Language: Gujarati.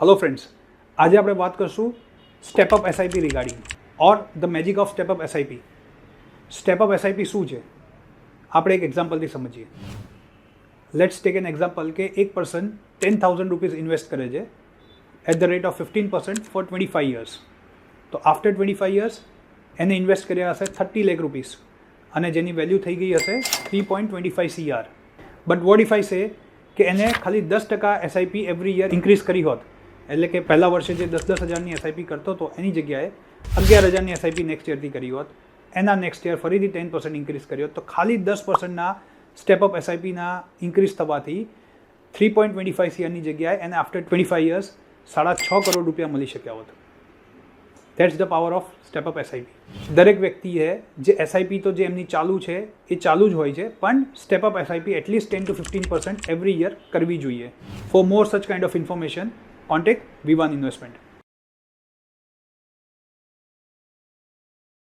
હેલો ફ્રેન્ડ્સ, આજે આપણે વાત કરશું step-up SIP regarding or the magic of step-up SIP. Step-up SIP શું છે આપણે એક એક્ઝામ્પલથી સમજીએ. લેટ્સ ટેક એન એક્ઝામ્પલ કે એક પર્સન 10,000 રૂપીઝ ઇન્વેસ્ટ કરે છે at the rate of 15% for 25 years. તો આફ્ટર 25 યર્સ એને ઇન્વેસ્ટ કર્યા હશે 30 લાખ રૂપીઝ અને જેની વેલ્યુ થઈ ગઈ હશે 3.25 CR. But what if I સે કે એને ખાલી 10% એસઆઈપી એવરી યર ઇન્ક્રીઝ કરી હોત, એટલે કે પહેલા વર્ષે જે 10,000ની એસઆઈપી કરતો હતો એની જગ્યાએ 11,000ની એસઆઈપી નેક્સ્ટ યરથી કરી હોત, એના નેક્સ્ટ યર ફરીથી 10% ઇન્ક્રીઝ કરી હોત, તો ખાલી 10%ના સ્ટેપઅપ એસઆઈપીના ઇન્ક્રીઝ થવાથી 3.25 CRની જગ્યાએ એને આફ્ટર 25 યર્સ 6.5 કરોડ રૂપિયા મળી શક્યા હોત. That's the power of step-up SIP. દરેક વ્યક્તિએ જે એસઆઈપી તો જે એમની ચાલુ છે એ ચાલુ જ હોય છે, પણ step-up SIP at least 10 to 15% every year કરવી જોઈએ. ફોર મોર સચ kind of information, contact V1 Investment.